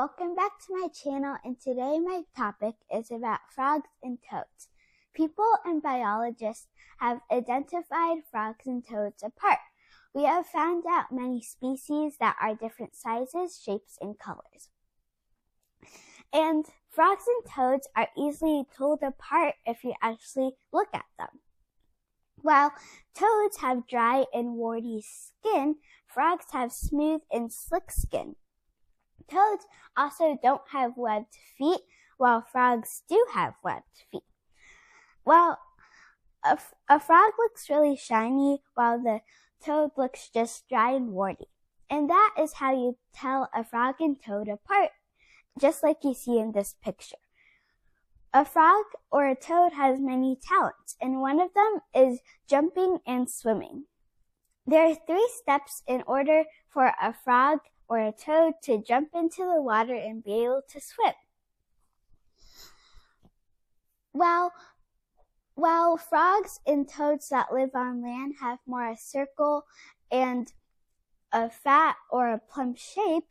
welcome back to my channel, and today my topic is about frogs and toads. People and biologists have identified frogs and toads apart. We have found out many species that are different sizes, shapes, and colors. And frogs and toads are easily told apart if you actually look at them. While toads have dry and warty skin, frogs have smooth and slick skin. Toads also don't have webbed feet, while frogs do have webbed feet. Well, a frog looks really shiny, while the toad looks just dry and warty. And that is how you tell a frog and toad apart, just like you see in this picture. A frog or a toad has many talents, and one of them is jumping and swimming. There are 3 steps in order for a frog or a toad to jump into the water and be able to swim. While frogs and toads that live on land have more a circle and a fat or a plump shape,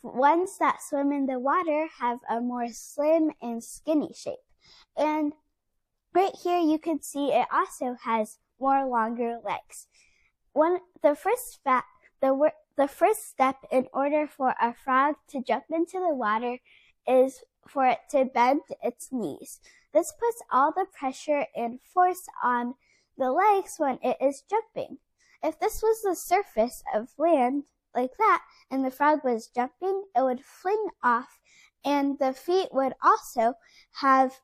ones that swim in the water have a more slim and skinny shape. And right here you can see it also has more longer legs. The first step in order for a frog to jump into the water is for it to bend its knees. This puts all the pressure and force on the legs when it is jumping. If this was the surface of land like that and the frog was jumping, it would fling off, and the feet would also have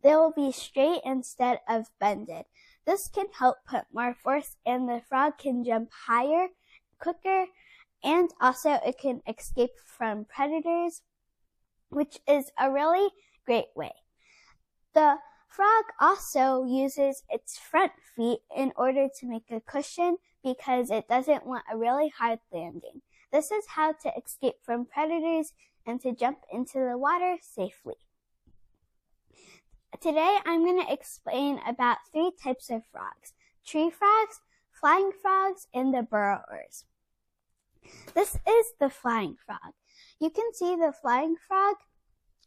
they will be straight instead of bended. This can help put more force, and the frog can jump higher, quicker, and also it can escape from predators, which is a really great way. The frog also uses its front feet in order to make a cushion because it doesn't want a really hard landing. This is how to escape from predators and to jump into the water safely. Today I'm going to explain about 3 types of frogs: tree frogs, flying frogs, and the burrowers. This is the flying frog. You can see the flying frog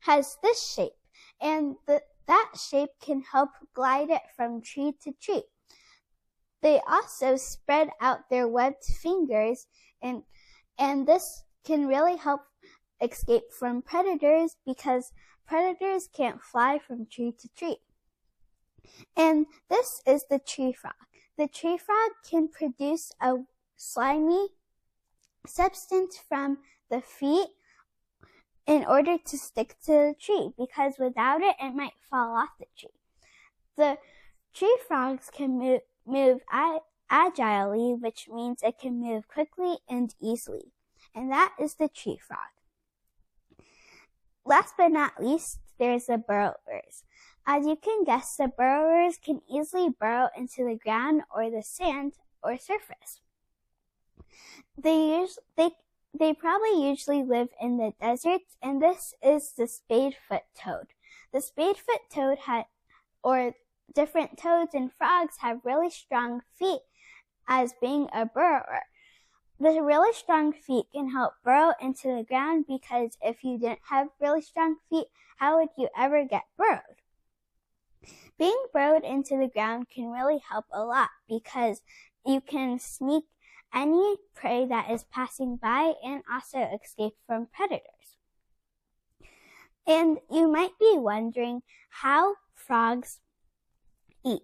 has this shape, and that shape can help glide it from tree to tree. They also spread out their webbed fingers, and this can really help escape from predators because predators can't fly from tree to tree. And this is the tree frog. The tree frog can produce a slimy substance from the feet in order to stick to the tree, because without it, it might fall off the tree. The tree frogs can move agilely, which means it can move quickly and easily. And that is the tree frog. Last but not least, there's the burrowers. As you can guess, the burrowers can easily burrow into the ground or the sand or surface. They probably usually live in the deserts, and this is the spadefoot toad. The spadefoot toad or different toads and frogs have really strong feet as being a burrower. The really strong feet can help burrow into the ground, because if you didn't have really strong feet, how would you ever get burrowed? Being burrowed into the ground can really help a lot, because you can sneak any prey that is passing by and also escape from predators. And you might be wondering how frogs eat.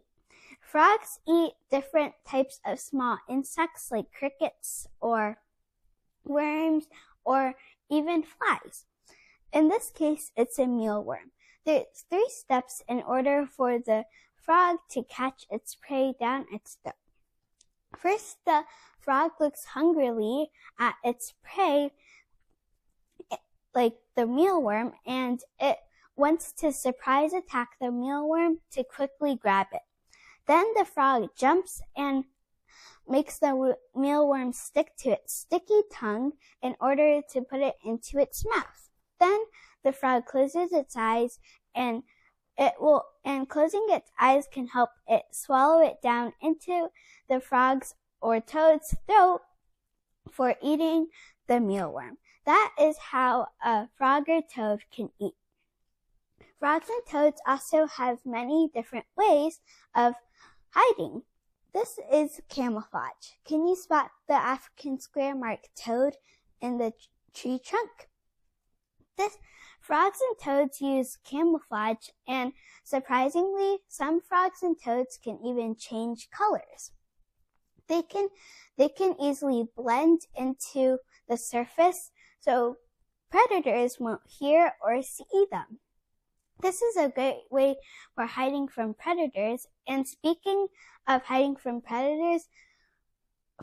Frogs eat different types of small insects like crickets or worms or even flies. In this case, it's a mealworm. There's 3 steps in order for the frog to catch its prey down its throat. First, the frog looks hungrily at its prey, like the mealworm, and it wants to surprise attack the mealworm to quickly grab it. Then the frog jumps and makes the mealworm stick to its sticky tongue in order to put it into its mouth. Then the frog closes its eyes, and closing its eyes can help it swallow it down into the frog's or toad's throat for eating the mealworm. That is how a frog or toad can eat. Frogs and toads also have many different ways of hiding. This is camouflage. Can you spot the African square marked toad in the tree trunk? Frogs and toads use camouflage, and surprisingly, some frogs and toads can even change colors. They can easily blend into the surface, so predators won't hear or see them. This is a great way for hiding from predators. And speaking of hiding from predators,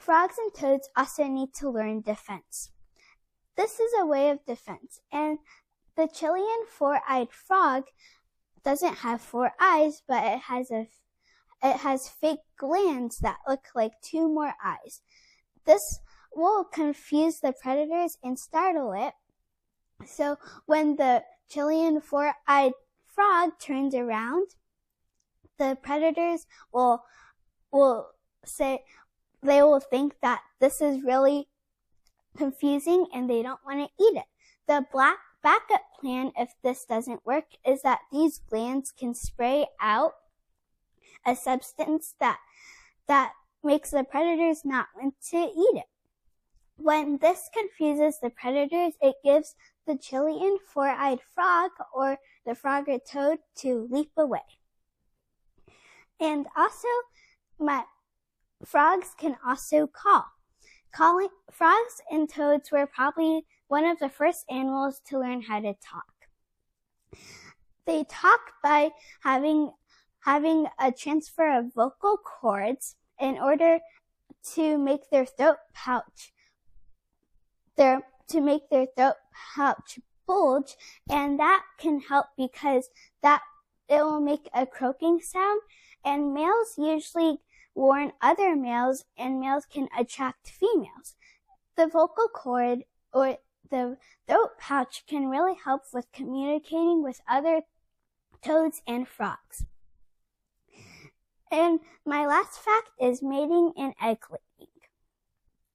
frogs and toads also need to learn defense. This is a way of defense, and the Chilean four-eyed frog doesn't have 4 eyes, but it has fake glands that look like 2 more eyes. This will confuse the predators and startle it. So when the Chilean four-eyed frog turns around, the predators will think that this is really confusing and they don't want to eat it. The backup plan, if this doesn't work, is that these glands can spray out a substance that makes the predators not want to eat it. When this confuses the predators, it gives the Chilean four-eyed frog or the frog or toad to leap away. And also, frogs can also call. Frogs and toads were probably one of the first animals to learn how to talk. They talk by having a transfer of vocal cords in order to make their throat pouch bulge, and that can help because it will make a croaking sound, and males usually warn other males, and males can attract females. The vocal cord or the throat pouch can really help with communicating with other toads and frogs. And my last fact is mating and egg laying.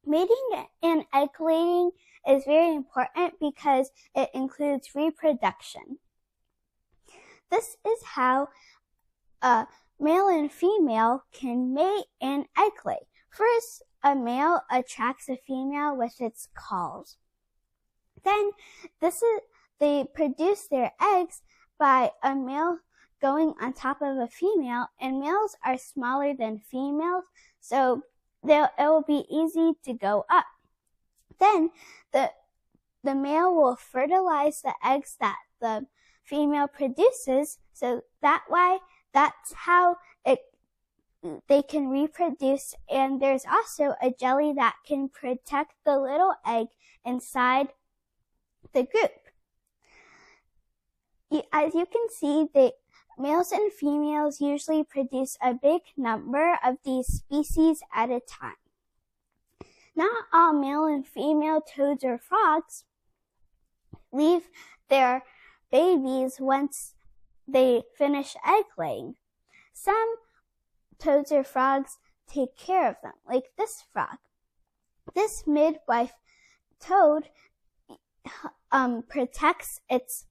Mating and egg laying is very important because it includes reproduction. This is how a male and female can mate and egg lay. First, a male attracts a female with its calls. Then they produce their eggs by a male going on top of a female, and males are smaller than females, so it will be easy to go up. Then the male will fertilize the eggs that the female produces, so that's how they can reproduce. And there's also a jelly that can protect the little egg inside the group. As you can see, males and females usually produce a big number of these species at a time. Not all male and female toads or frogs leave their babies once they finish egg laying. Some toads or frogs take care of them, like this frog. This midwife toad protects its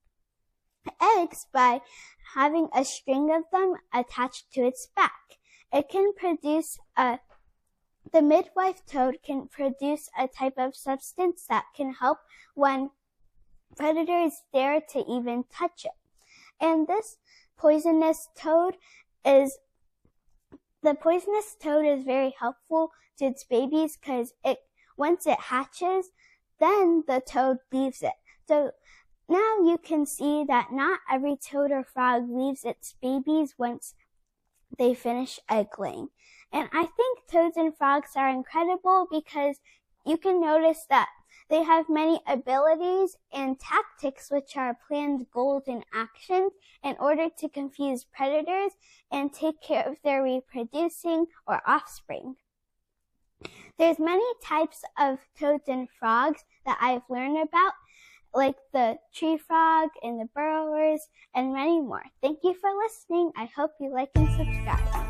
eggs by having a string of them attached to its back. The midwife toad can produce a type of substance that can help when predators dare to even touch it. And this poisonous toad is very helpful to its babies because once it hatches, then the toad leaves it. So now you can see that not every toad or frog leaves its babies once they finish egg laying. And I think toads and frogs are incredible because you can notice that they have many abilities and tactics which are planned goals and actions in order to confuse predators and take care of their reproducing or offspring. There's many types of toads and frogs that I've learned about, like the tree frog and the burrowers and many more. Thank you for listening. I hope you like and subscribe.